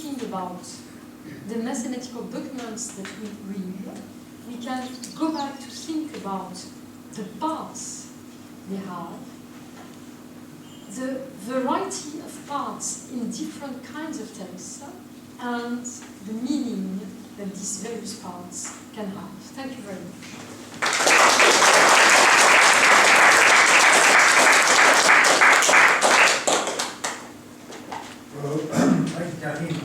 thinking about the mathematical documents that we read, we can go back to think about the parts they have, the variety of parts in different kinds of texts, and the meaning that these various parts can have. Thank you very much. Well, thank you, Karine.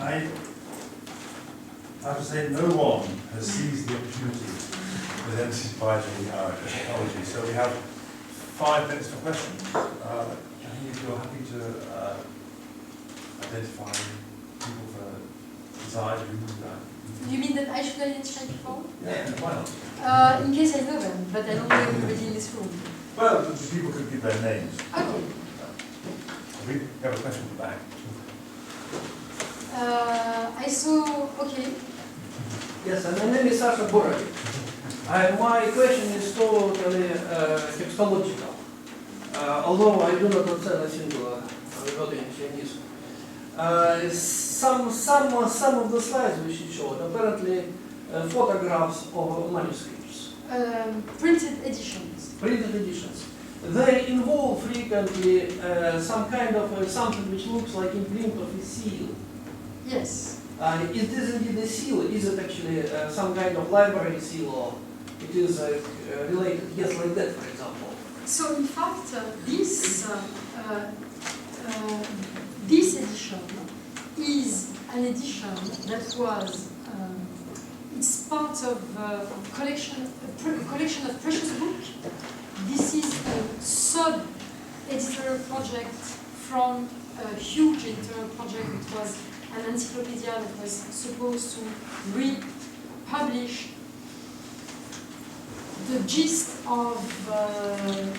I have to say no one has seized the opportunity presented by the technology. So we have 5 minutes for questions. Karine, if you're happy to identify people for desire, You mean that I should identify people? yeah, why not? In case I know them, but I don't know everybody in this room. Well, the people could give their names. Okay. We have a question at the back. I saw, okay. Yes, and my name is Sasha Borovik. My question is totally textological, although I do not understand a singular word in Chinese. Some of the slides which you showed, apparently photographs of manuscripts. Printed editions. Printed editions. They involve frequently some kind of something which looks like imprint of a seal. Yes. Is this indeed a seal? Is it actually some kind of library seal, or it is related, yes, like that, for example? So in fact, this edition is an edition that was, it's part of a collection of precious books. This is a sub-editorial project from a huge editorial project. It was an encyclopedia that was supposed to republish the gist of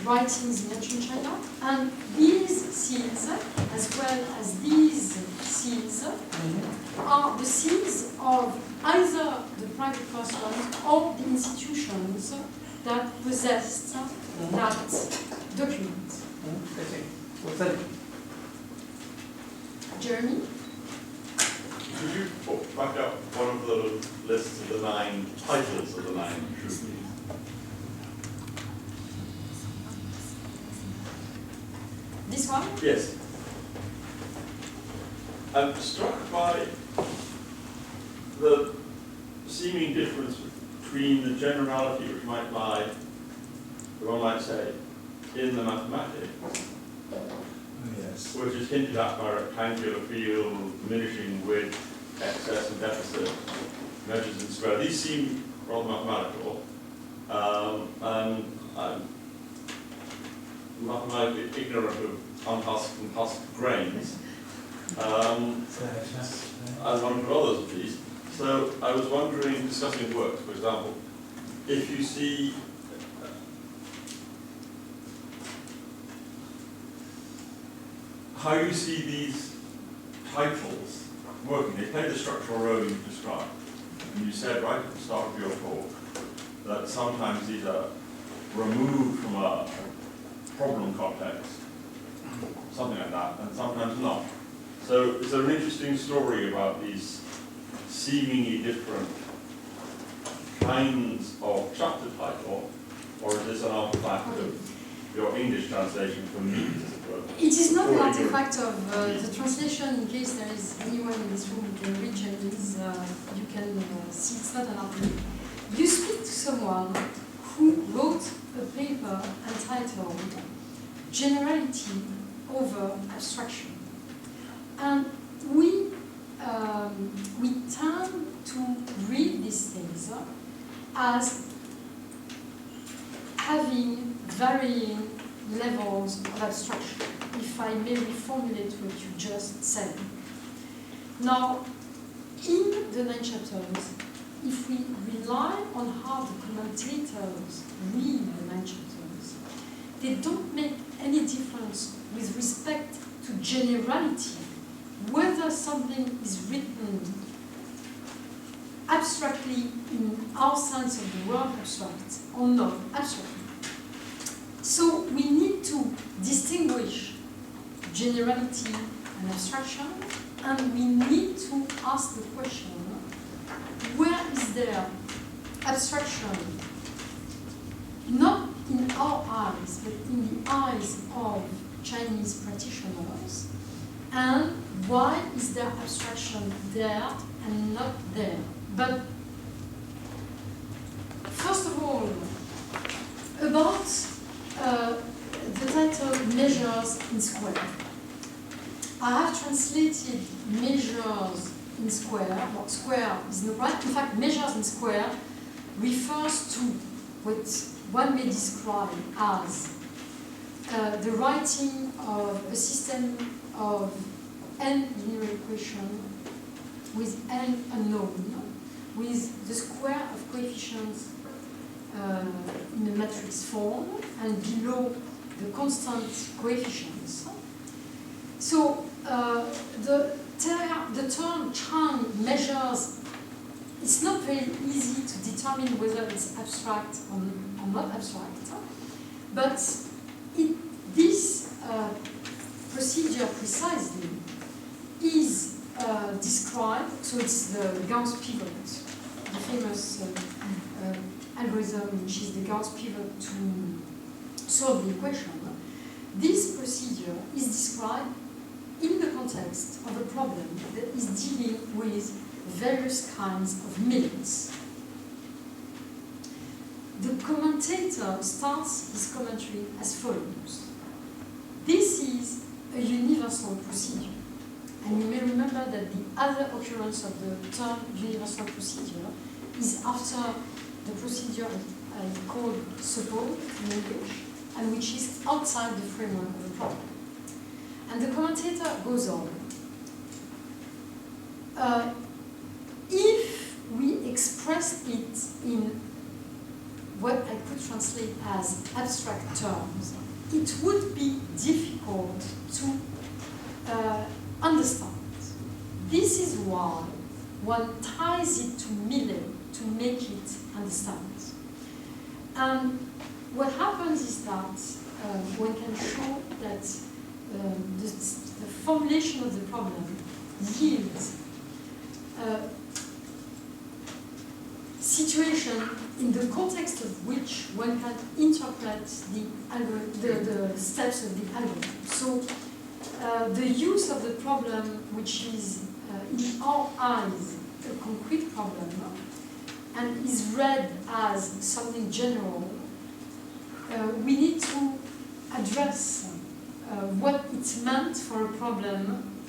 writings in ancient China, and these seals, as well as these seals, are the seals of either the private persons or the institutions that possessed that document. I see. Well, thank you. Jeremy? Could you put back up one of the lists of the 9 titles of the 9 treaties? This one? Yes. I'm struck by the seeming difference between the generality which might lie, one might say, in the mathematics, Yes. which is hinted at by rectangular field, diminishing width, excess and deficit, measures in square. These seem rather mathematical, and I'm mathematically ignorant of unhusked and husked grains, and one of others of these. So I was wondering, discussing works, for example, if you see how you see these titles working. They play the structural role you described. And you said right at the start of your talk that sometimes these are removed from a problem context, something like that, and sometimes not. So is there an interesting story about these seemingly different kinds of chapter title, or is this an artifact of your English translation for me, as it were? It is not an artifact of the translation. In case there is anyone in this room who can read Chinese, you can see it's not an artifact. You speak to someone who wrote a paper entitled Generality over Abstraction. And we tend to read these things as having varying levels of abstraction, if I may reformulate what you just said. Now, in the 9 chapters, if we rely on how the commentators read the 9 chapters, they don't make any difference with respect to generality, whether something is written abstractly in our sense of the word abstract or not abstractly. So we need to distinguish generality and abstraction and we need to ask the question, where is there abstraction, not in our eyes, but in the eyes of Chinese practitioners, and why is there abstraction there and not there? But first of all, about the title Measures in Square. I have translated measures in square, but square is not right. In fact, measures in square refers to what one may describe as the writing of a system of n linear equation with n unknown, with the square of coefficients in a matrix form and below the constant coefficients. So the term Chang measures, it's not very easy to determine whether it's abstract or not abstract, but this procedure precisely is described, so it's the Gauss pivot, the famous algorithm which is the Gauss pivot to solve the equation. This procedure is described in the context of a problem that is dealing with various kinds of mills. The commentator starts his commentary as follows. This is a universal procedure. And you may remember that the other occurrence of the term universal procedure is after the procedure I called support in English, and which is outside the framework of the problem. And the commentator goes on. If we express it in what I could translate as abstract terms, it would be difficult to understand. This is why one ties it to Millet to make it understand. And what happens is that one can show that the formulation of the problem yields a situation in the context of which one can interpret the steps of the algorithm. So the use of the problem, which is in our eyes a concrete problem, and is read as something general, we need to address what it's meant for a problem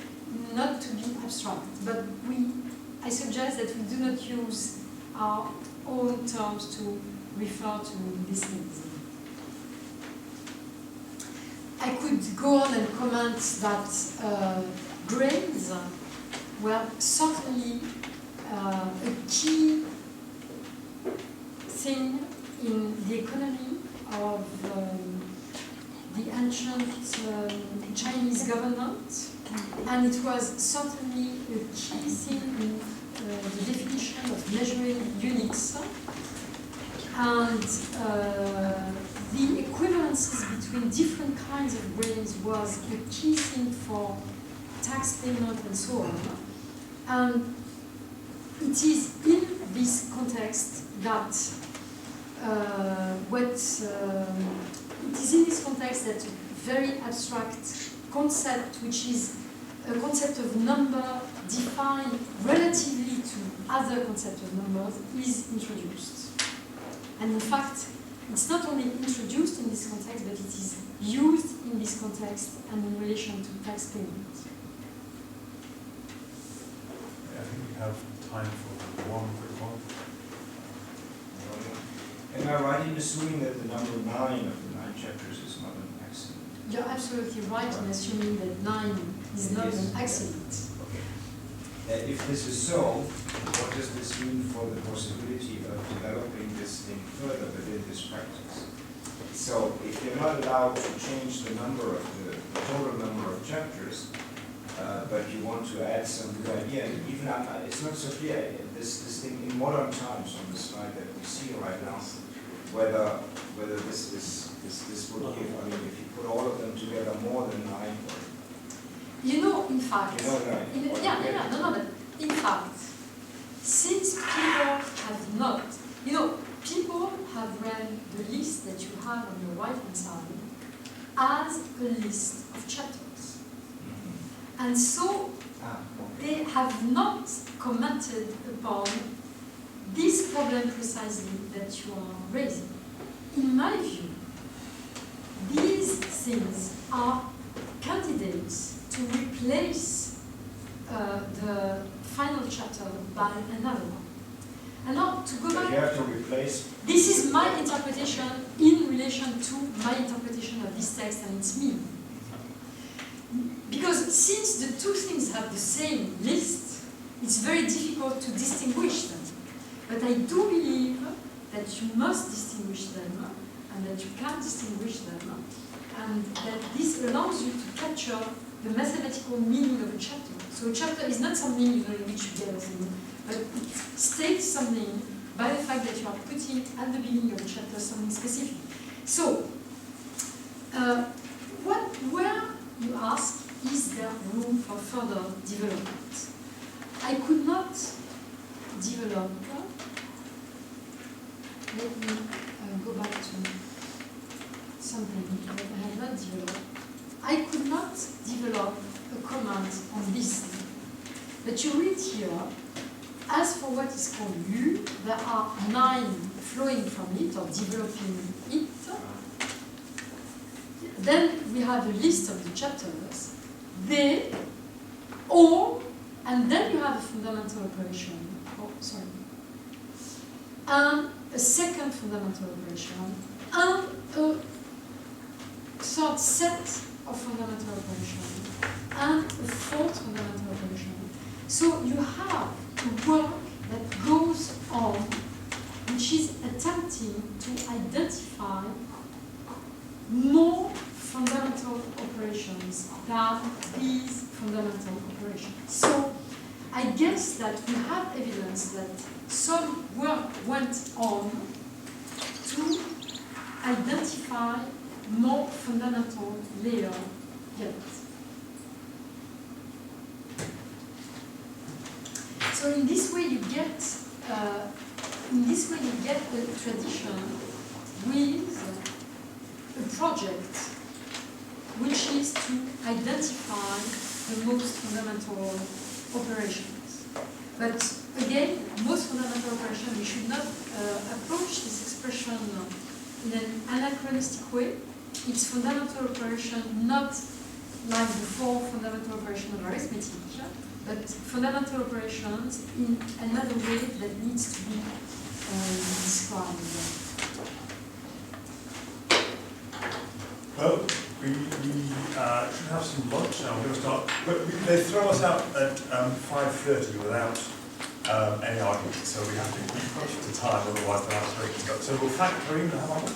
not to be abstract. But I suggest that we do not use our own terms to refer to these things. I could go on and comment that grains were certainly a key thing in the economy of the ancient Chinese government, and it was certainly a key thing in the definition of measuring units, and the equivalences between different kinds of grains was a key thing for tax payment and so on. And it is in this context that it is in this context that a very abstract concept, which is a concept of number defined relatively to other concepts of numbers, is introduced. And in fact, it's not only introduced in this context, but it is used in this context and in relation to tax payment. I think we have time for one quick one. Am I right in assuming that the number 9 of the 9 chapters is not an accident? You're absolutely right in assuming that 9 is not an accident. Okay. If this is so, what does this mean for the possibility of developing this thing further within this practice? So if you're not allowed to change the number of the total number of chapters, but you want to add some good idea, and even it's not so clear, this thing in modern times on the slide that we see right now, whether this would give, I mean, if you put all of them together more than 9, You know, in fact, You know, but in fact, since people have not, people have read the list that you have on your right-hand side as a list of chapters. And so they have not commented upon this problem precisely that you are raising. In my view, these things are candidates to replace the final chapter by another one. And now to go But back, you have to replace. this is my interpretation in relation to my interpretation of this text and its meaning. Because since the two things have the same list, it's very difficult to distinguish them. But I do believe that you must distinguish them, and that you can distinguish them, and that this allows you to capture the mathematical meaning of a chapter. So a chapter is not something in which you get a thing, but it states something by the fact that you are putting at the beginning of a chapter something specific. So, where you ask, is there room for further development? I could not develop. Let me go back to something that I have not developed. I could not develop a comment on this thing. But you read here, as for what is called U, there are 9 flowing from it or developing it. Then we have a list of the chapters. They, all, and then you have a fundamental operation. Oh, sorry. And a second fundamental operation, and a third set of fundamental operations, and a fourth fundamental operation. So you have a work that goes on, which is attempting to identify more fundamental operations than these fundamental operations. So I guess that we have evidence that some work went on to identify more fundamental layer yet. So in this way you get a tradition with a project which is to identify the most fundamental operations. But again, most fundamental operation, we should not approach this expression in an anachronistic way. It's fundamental operation not like the 4 fundamental operations of arithmetic, but fundamental operations in another way that needs to be described. Well, we should have some lunch now. We're going to start. But they throw us out at 5:30 without any argument, so we have to be pushed to time, otherwise they'll have to. So we'll thank Karine and have our lunch.